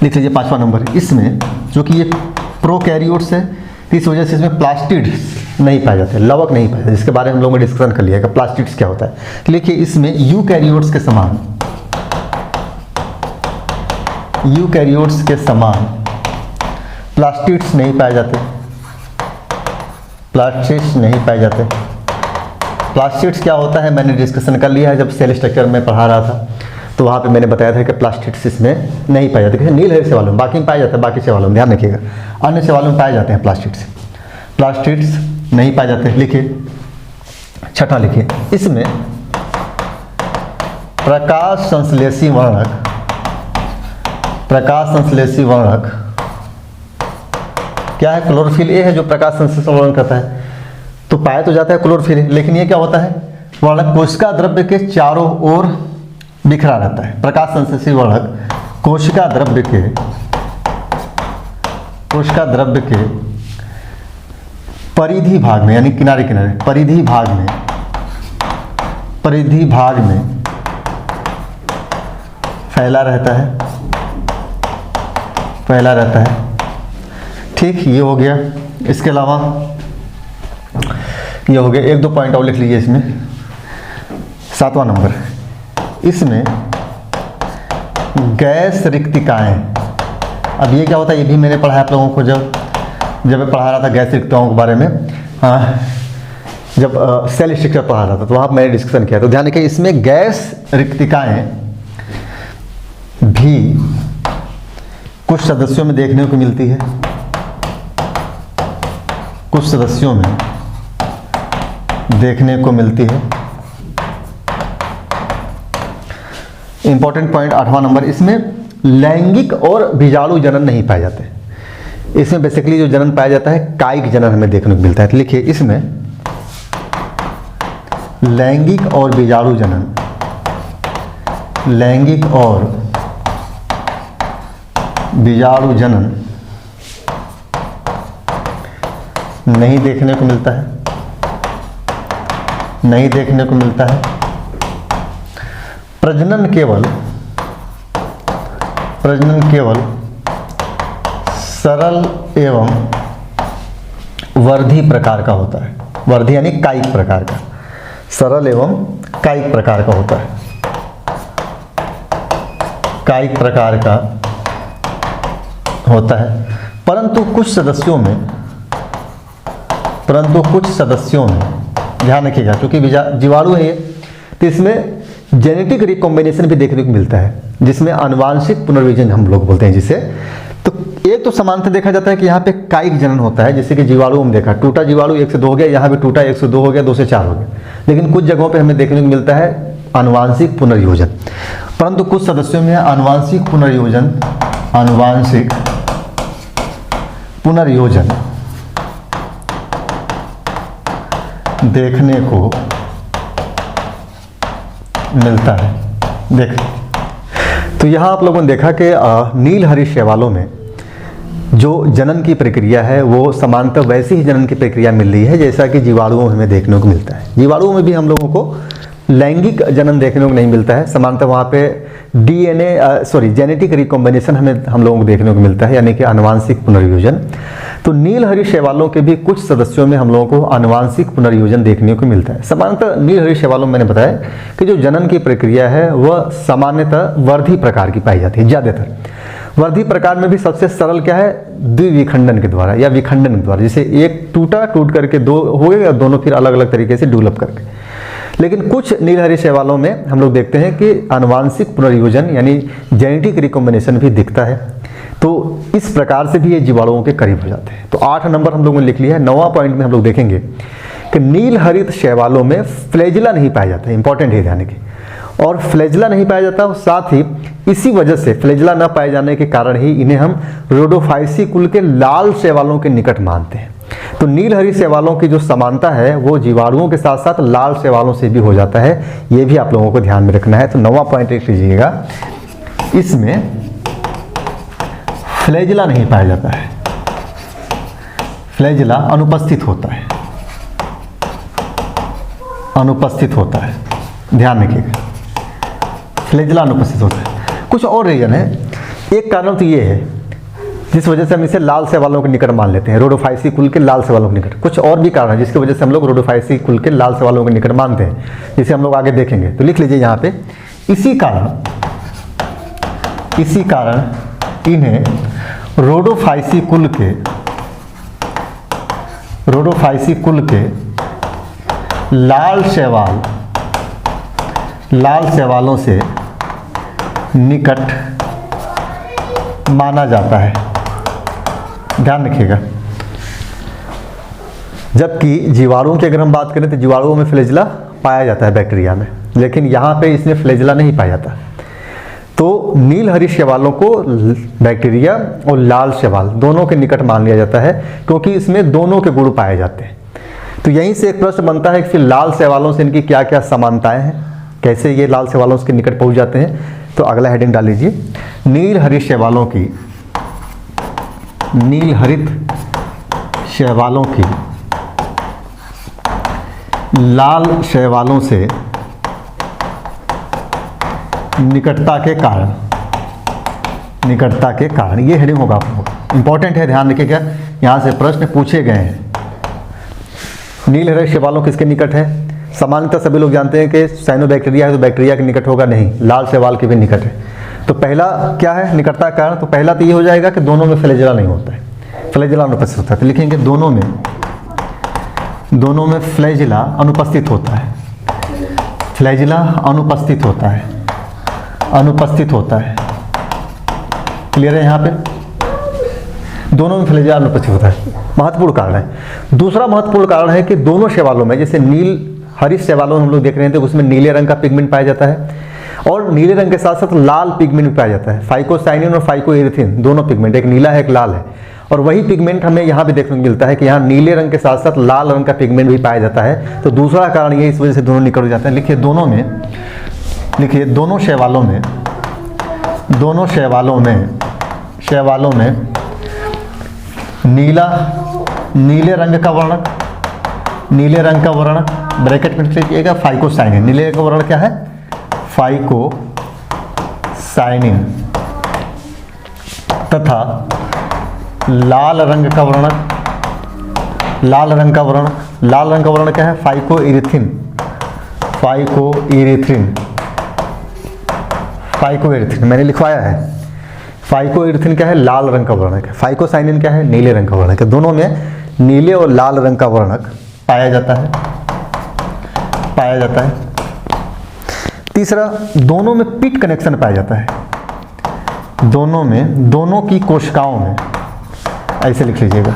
लिख लीजिए 5वां नंबर, इसमें जो कि ये प्रोकैरियोट्स है तो इस वजह से इसमें प्लास्टिड्स नहीं पाए जाते, लवक नहीं पाए जाते, जिसके बारे में हम लोगों ने डिस्कशन कर लिया कि प्लास्टिड्स क्या होता है। लिखिए इसमें यूकैरियोट्स के समान, यूकैरियोट्स के समान प्लास्टिड्स नहीं पाए जाते, प्लास्टिड्स नहीं पाए जाते। प्लास्टिड्स क्या होता है मैंने डिस्कशन कर लिया है जब सेल स्ट्रक्चर में पढ़ा रहा था, तो वहाँ पे मैंने बताया था कि प्लास्टिड्स इसमें नहीं पाए जाते। नीलहरी शैवालों में, बाकी में पाए जाते हैं, बाकी शैवालों में ध्यान रखिएगा, अन्य शैवालों में पाए जाते हैं प्लास्टिड्स, प्लास्टिड्स नहीं पाए जाते। लिखिए छठा, लिखिए इसमें प्रकाश संश्लेषी वर्णक, प्रकाश संश्लेषी वर्णक क्या है? क्लोरोफिल ए है जो प्रकाश संश्लेषण वर्णन करता है। तो पाया तो जाता है क्लोरोफिल, लेकिन ये क्या होता है? वर्णक कोशिका द्रव्य के चारों ओर बिखरा रहता है। प्रकाश संश्लेषी वर्णक कोशिका द्रव्य के, कोशिका द्रव्य के परिधि भाग में, यानी किनारे किनारे, परिधि भाग में, परिधि भाग में फैला रहता है, फैला रहता है। ठीक, ये हो गया। इसके अलावा ये हो गया, एक दो पॉइंट और लिख लीजिए इसमें। 7वां नंबर, इसमें गैस रिक्तिकाएं। अब ये क्या होता है ये भी मैंने पढ़ा है आप लोगों को जब मैं पढ़ा रहा था गैस रिक्तिकाओं के बारे में, जब सेल स्ट्रक्चर पढ़ा रहा था तो वहाँ मैंने डिस्कशन किया। तो ध्यान रखिए इसमें गैस रिक्तिकाएं भी कुछ सदस्यों में देखने को मिलती है, कुछ सदस्यों में देखने को मिलती है। इंपॉर्टेंट पॉइंट 8वां नंबर, इसमें लैंगिक और बीजाणु जनन नहीं पाए जाते। इसमें बेसिकली जो जनन पाया जाता है कायिक जनन हमें देखने को मिलता है। तो लिखिए इसमें लैंगिक और बीजाणु जनन, लैंगिक और बीजाणु जनन नहीं देखने को मिलता है, नहीं देखने को मिलता है। प्रजनन केवल सरल एवं वर्धी प्रकार का होता है। वर्धी यानी कायिक प्रकार का, सरल एवं कायिक प्रकार का होता है, कायिक प्रकार का होता है। परंतु कुछ सदस्यों में ध्यान रखिएगा, क्योंकि जीवाणु है ये, तो इसमें जेनेटिक रिकॉम्बिनेशन भी देखने को मिलता है, जिसमें आनुवांशिक पुनर्विजन हम लोग बोलते हैं जिसे। तो एक तो समानता देखा जाता है कि यहाँ पे कायिक जनन होता है, जैसे कि जीवाणु में देखा, टूटा जीवाणु 1 से 2 हो गया, यहाँ पे टूटा 1 से 2 हो गया, 2 से 4 हो गया। लेकिन कुछ जगहों पे हमें देखने को मिलता है आनुवांशिक पुनर्योजन, परंतु कुछ सदस्यों में आनुवांशिक पुनर्योजन, आनुवांशिक पुनर्योजन देखने को मिलता है। देख, तो यहाँ आप लोगों ने देखा कि नीलहरी शैवालों में जो जनन की प्रक्रिया है वो समानतः वैसी ही जनन की प्रक्रिया मिल रही है जैसा कि जीवाणुओं में हमें देखने को मिलता है। जीवाणुओं में भी हम लोगों को लैंगिक जनन देखने को नहीं मिलता है, समानतः वहाँ पे जेनेटिक रिकॉम्बिनेशन हम लोगों को देखने को मिलता है, यानी कि आनुवांशिक पुनर्योजन। तो नीलहरी शैवालों के भी कुछ सदस्यों में हम लोगों को आनुवांशिक पुनर्योजन देखने को मिलता है। सामान्यतः नीलहरी शैवालों में मैंने बताया कि जो जनन की प्रक्रिया है वह सामान्यतः वर्धी प्रकार की पाई जाती है ज़्यादातर। वर्धी प्रकार में भी सबसे सरल क्या है, द्विविखंडन के द्वारा या विखंडन के द्वारा, जैसे एक टूट करके दो हो गए और दोनों फिर अलग अलग तरीके से डेवलप करके। लेकिन कुछ नीलहरी शैवालों में हम लोग देखते हैं कि आनुवांशिक पुनर्योजन यानी जेनेटिक रिकॉम्बिनेशन भी दिखता है, तो इस प्रकार से भी ये जीवाणुओं के करीब हो जाते हैं। तो 8 नंबर हम लोगों ने लिख लिया है। 9वां पॉइंट में हम लोग देखेंगे कि नीलहरित शैवालों में फ्लैजिला नहीं पाया जाता है, इंपॉर्टेंट है ध्यान की, और फ्लैजिला नहीं पाया जाता और साथ ही इसी वजह से फ्लैजिला न पाए जाने के कारण ही इन्हें हम रोडोफाइसी कुल के लाल शैवालों के निकट मानते हैं। तो नीलहरी शैवालों की जो समानता है वो जीवाणुओं के साथ साथ लाल शैवालों से भी हो जाता है, ये भी आप लोगों को ध्यान में रखना है। तो 9वां पॉइंट लिख लीजिएगा, इसमें फ्लैजिला नहीं पाया जाता है, फ्लैजिला अनुपस्थित होता है, अनुपस्थित होता है, ध्यान रखिएगा, फ्लैजिला अनुपस्थित होता है। कुछ और रीजन है, एक कारण तो ये है जिस वजह से हम इसे लाल शैवालों के निकट मान लेते हैं, रोडोफाइसी कुल के लाल शैवालों के निकट। कुछ और भी कारण है जिसकी वजह से हम लोग रोडोफाइसी कुल के लाल शैवालों के निकट मानते हैं, जिसे हम लोग आगे देखेंगे। तो लिख लीजिए यहाँ पे, इसी कारण इन्हें रोडोफाइसी कुल के लाल शैवालों से निकट माना जाता है, ध्यान रखिएगा। जबकि जीवाणुओं की अगर हम बात करें तो जीवाणुओं में फ्लैजिला पाया जाता है बैक्टीरिया में, लेकिन यहाँ पे इसमें फ्लैजिला नहीं पाया जाता। तो नीलहरी शैवालों को बैक्टीरिया और लाल शैवाल दोनों के निकट मान लिया जाता है, क्योंकि इसमें दोनों के गुण पाए जाते हैं। तो यहीं से एक प्रश्न बनता है कि फिर लाल शैवालों से इनकी क्या क्या समानताएं हैं, कैसे ये लाल शैवालों के निकट पहुंच जाते हैं। तो अगला हेडिंग डाल लीजिए, नीलहरित शैवालों की लाल शैवालों से निकटता के कारण, ये हेडिंग होगा आप लोगों का, इंपॉर्टेंट है, ध्यान रखिएगा, यहाँ से प्रश्न पूछे गए हैं। नीलहरित शैवालों किसके निकट है? सामान्यतः सभी लोग जानते हैं कि साइनोबैक्टीरिया है तो बैक्टीरिया के निकट होगा, नहीं, लाल शैवाल के भी निकट है। तो पहला क्या है निकटता का कारण? तो पहला तो ये हो जाएगा कि दोनों में फ्लैजिला नहीं होता है, फ्लैजिला अनुपस्थित होता है। तो लिखेंगे दोनों में फ्लैजिला अनुपस्थित होता है, फ्लैजिला अनुपस्थित होता है। क्लियर है यहाँ पे? दोनों में फ्लैजिला अनुपस्थित होता है, महत्वपूर्ण कारण है। दूसरा महत्वपूर्ण कारण है कि दोनों शैवालों में, जैसे नीलहरित शैवालों हम लोग देख रहे हैं तो उसमें नीले रंग का पिगमेंट पाया जाता है, और नीले रंग के साथ साथ लाल पिगमेंट भी पाया जाता है, फाइकोसाइनिन और फाइकोएरिथ्रिन दोनों पिगमेंट, एक नीला है एक लाल है। और वही पिगमेंट हमें यहाँ भी देखने को मिलता है कि यहाँ नीले रंग के साथ साथ लाल रंग का पिगमेंट भी पाया जाता है। तो दूसरा कारण ये, इस वजह से दोनों निकट जाते हैं। लिखिए दोनों शैवालों में नीले रंग का वर्णक ब्रैकेट में लिखिएगा फाइकोसाइनिन। नीले रंग का वर्णक क्या है? फाइकोसाइनिन। तथा लाल रंग का वर्णक क्या है? फाइकोएरिथ्रिन मैंने लिखवाया है। फाइकोएरिथ्रिन क्या है? लाल रंग का वर्णक है। फाइकोसाइनिन क्या है? नीले रंग का वर्णक है। दोनों में नीले और लाल रंग का वर्णक पाया जाता है। तीसरा, दोनों में पिट कनेक्शन पाया जाता है। दोनों की कोशिकाओं में, ऐसे लिख लीजिएगा।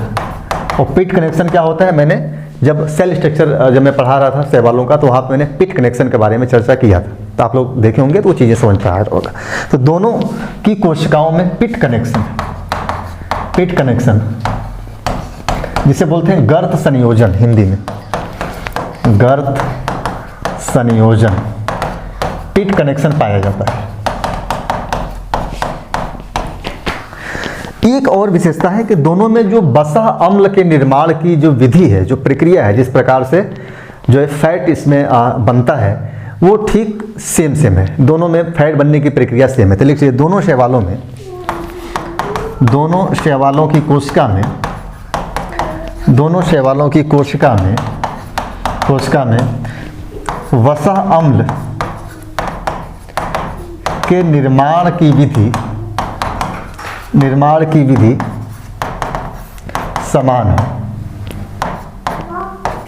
और पिट कनेक्शन क्या होता है? मैंने जब सेल स्ट्रक्चर जब मैं पढ़ा रहा था शैवालों का, तो वहाँ पर मैंने पिट कनेक्शन के बारे में चर्चा किया था, तो आप लोग देखे होंगे तो वो चीज़ें समझ में आ रहा होगा। तो दोनों की कोशिकाओं में पिट कनेक्शन जिसे बोलते हैं गर्त संयोजन, हिंदी में गर्त संयोजन, पिट कनेक्शन पाया जाता है। एक और विशेषता है कि दोनों में जो वसा अम्ल के निर्माण की जो विधि है, जो प्रक्रिया है, जिस प्रकार से जो फैट इसमें बनता है, वो ठीक सेम है। दोनों में फैट बनने की प्रक्रिया सेम है। तो लिखिए दोनों शैवालों की कोशिका में वसा अम्ल के निर्माण की विधि निर्माण की विधि समान है,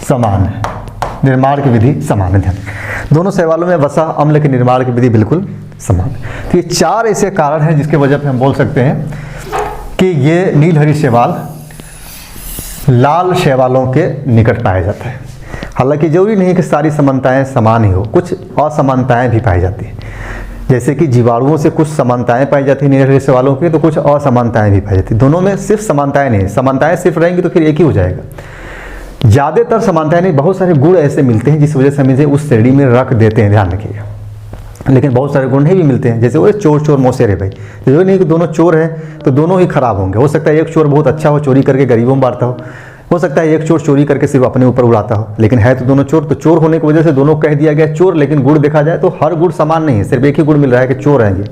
समान है, निर्माण की विधि समान है। ध्यान, दोनों शैवालों में वसा अम्ल के निर्माण की विधि बिल्कुल समान है। तो ये 4 ऐसे कारण हैं जिसके वजह से हम बोल सकते हैं कि ये नीलहरी शैवाल लाल शैवालों के निकट पाया जाता है। हालांकि जरूरी नहीं कि सारी समानताएं समान ही हो, कुछ असमानताएं भी पाई जाती हैं। जैसे कि जीवाणुओं से कुछ समानताएं पाई जाती हैं नीलहरी शैवालों की, तो कुछ असमानताएं भी पाई जाती हैं। दोनों में सिर्फ समानताएं नहीं, समानताएं सिर्फ रहेंगी तो फिर एक ही हो जाएगा। ज़्यादातर समानताएं नहीं, बहुत सारे गुण ऐसे मिलते हैं जिस वजह से हम इसे उस श्रेणी में रख देते हैं, ध्यान रखिएगा। लेकिन बहुत सारे गुण नहीं भी मिलते हैं, जैसे वो चोर चोर मौसेरे भाई, जरूरी नहीं कि दोनों चोर हैं तो दोनों ही खराब होंगे। हो सकता है एक चोर बहुत अच्छा हो, चोरी करके गरीबों में बांटता हो सकता है एक चोर चोरी करके सिर्फ अपने ऊपर उड़ाता हो, लेकिन है तो दोनों चोर। तो चोर होने की वजह से दोनों कह दिया गया चोर, लेकिन गुण देखा जाए तो हर गुण समान नहीं है, सिर्फ एक ही गुण मिल रहा है कि चोर है ये।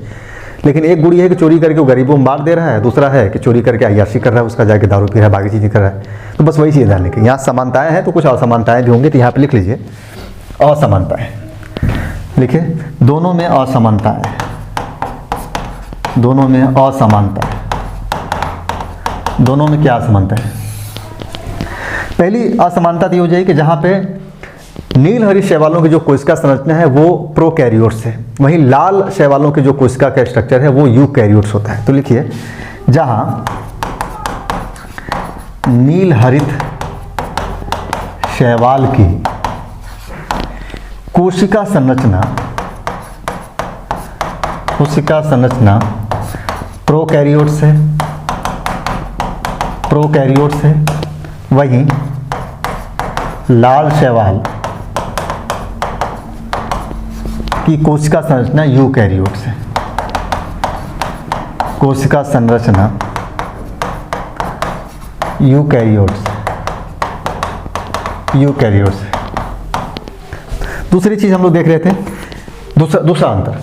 लेकिन एक गुण ये है कि चोरी करके वो गरीबों में बांट दे रहा है, दूसरा है कि चोरी करके अय्याशी कर रहा है, उसका जाके दारू पी रहा है, बाकी चीज़ें कर रहा है। तो बस वही चीज़ जानने की, यहाँ समानताएं हैं तो कुछ असमानताएं भी होंगी, तो यहाँ पे लिख लीजिए असमानताएं। लिखिए दोनों में असमानताएं, दोनों में असमानता है। दोनों में क्या असमानता है? पहली असमानता ये हो जाएगी कि जहाँ पे नीलहरी शैवालों की जो कोशिका संरचना है वो प्रोकैरियोट्स है, वहीं लाल शैवालों के जो कोशिका का स्ट्रक्चर है वो यूकैरियोट्स होता है। तो लिखिए जहाँ नीलहरित शैवाल की कोशिका संरचना प्रोकैरियोट्स है, वहीं लाल शैवाल की कोशिका संरचना यूकैरियोट्स है। कोशिका संरचना यूकैरियोट्स है। दूसरी चीज हम लोग देख रहे थे, दूसरा अंतर,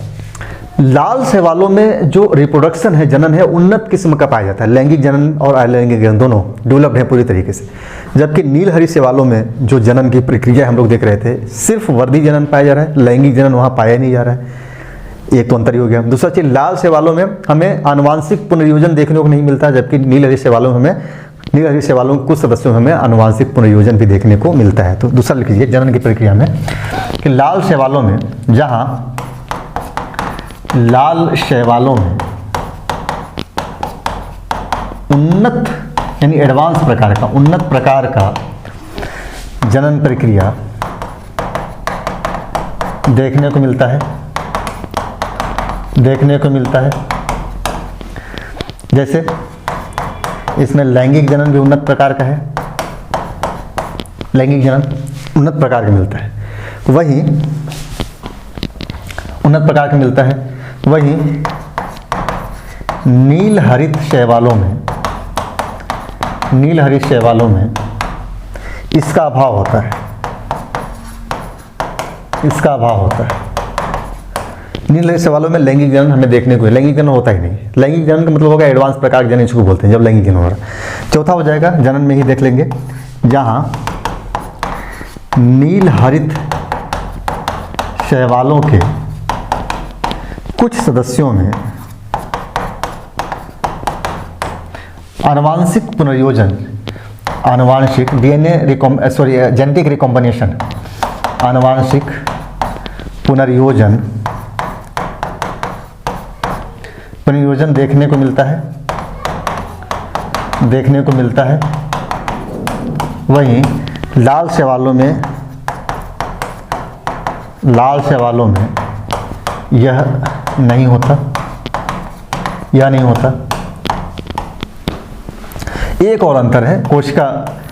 लाल शैवालों में जो रिप्रोडक्शन है, जनन है, उन्नत किस्म का पाया जाता है, लैंगिक जनन और अलैंगिक जनन दोनों डेवलप्ड है पूरी तरीके से। जबकि नीलहरी शैवालों में जो जनन की प्रक्रिया हम लोग देख रहे थे, सिर्फ वर्धी जनन पाया जा रहा है, लैंगिक जनन वहाँ पाया नहीं जा रहा है। एक तो अंतर ही हो गया। दूसरा चीज, लाल शैवालों में हमें आनुवांशिक पुनर्योजन देखने को नहीं मिलता, जबकि नीलहरी शैवालों में कुछ सदस्यों में हमें आनुवांशिक पुनर्योजन भी देखने को मिलता है। तो दूसरा लिख लीजिए जनन की प्रक्रिया में कि लाल शैवालों में, जहाँ लाल शैवालों में उन्नत यानी एडवांस प्रकार का, उन्नत प्रकार का जनन प्रक्रिया देखने को मिलता है। जैसे इसमें लैंगिक जनन भी उन्नत प्रकार का है, लैंगिक जनन उन्नत प्रकार का मिलता है। वहीं उन्नत प्रकार का मिलता है, वहीं नीलहरित शैवालों में इसका अभाव होता है, नीलहरित शैवालों में लैंगिक जनन हमें देखने को, लैंगिक जनन होता ही नहीं। लैंगिक जनन का मतलब होगा एडवांस प्रकार के जनन, इसको बोलते हैं जब लैंगिक जनन हो रहा है। चौथा हो जाएगा जनन में ही देख लेंगे, जहां नीलहरित शैवालों के कुछ सदस्यों में आनुवांशिक पुनर्योजन, जेनेटिक रिकॉम्बिनेशन, आनुवांशिक पुनर्योजन देखने को मिलता है। वहीं लाल शैवालों में यह नहीं होता। एक और अंतर है कोशिका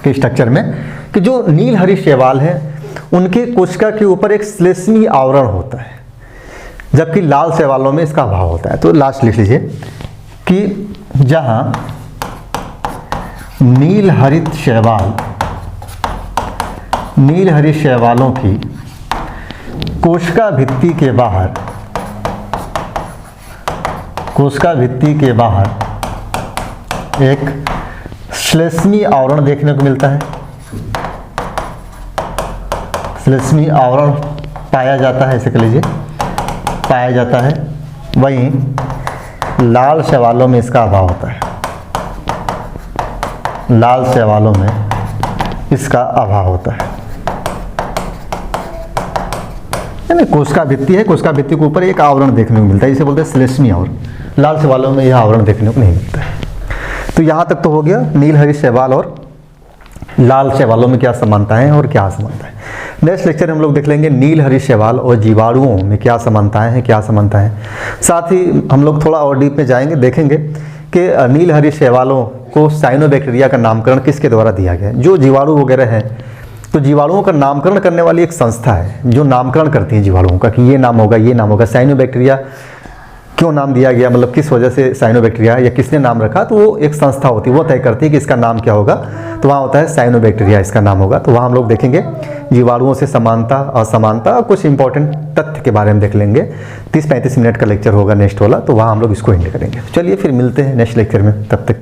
के स्ट्रक्चर में कि जो नीलहरी शैवाल है उनके कोशिका के ऊपर एक श्लेष्मी आवरण होता है, जबकि लाल शैवालों में इसका अभाव होता है। तो लास्ट लिख लीजिए कि जहां नीलहरित शैवालों की कोशिका भित्ति के बाहर एक श्लेष्मी आवरण देखने को मिलता है, श्लेष्मी आवरण पाया जाता है, ऐसे कह लीजिए पाया जाता है। वहीं लाल शैवालों में इसका अभाव होता है, लाल शैवालों में इसका अभाव होता है। यानी कोशिका भित्ति है, कोशिका भित्ति के ऊपर एक आवरण देखने को मिलता है, इसे बोलते हैं श्लेष्मी आवरण। लाल शैवालों में यह आवरण देखने को नहीं मिलता है। तो यहाँ तक तो हो गया नील हरित शैवाल और लाल शैवालों में क्या समानता है और क्या असमानता है। नेक्स्ट लेक्चर में हम लोग देख लेंगे नील हरित शैवाल और जीवाणुओं में क्या समानताएं हैं, क्या असमानताएं हैं। साथ ही हम लोग थोड़ा और डीप में जाएंगे, देखेंगे कि नील हरित शैवालों को साइनोबैक्टीरिया का नामकरण किसके द्वारा दिया गया है। जो जीवाणु वगैरह हैं, तो जीवाणुओं का नामकरण करने वाली एक संस्था है जो नामकरण करती है जीवाणुओं का, कि ये नाम होगा, ये नाम होगा। साइनोबैक्टीरिया क्यों नाम दिया गया, मतलब किस वजह से साइनोबैक्टीरिया या किसने नाम रखा, तो वो एक संस्था होती है, वो तय करती है कि इसका नाम क्या होगा। तो वहाँ होता है साइनोबैक्टीरिया, इसका नाम होगा। तो वहाँ हम लोग देखेंगे जीवाणुओं से समानता, असमानता, कुछ इंपॉर्टेंट तथ्य के बारे में देख लेंगे। 30-35 मिनट का लेक्चर होगा नेक्स्ट वाला, तो वहाँ हम लोग इसको एंड करेंगे। चलिए फिर मिलते हैं नेक्स्ट लेक्चर में, तब तक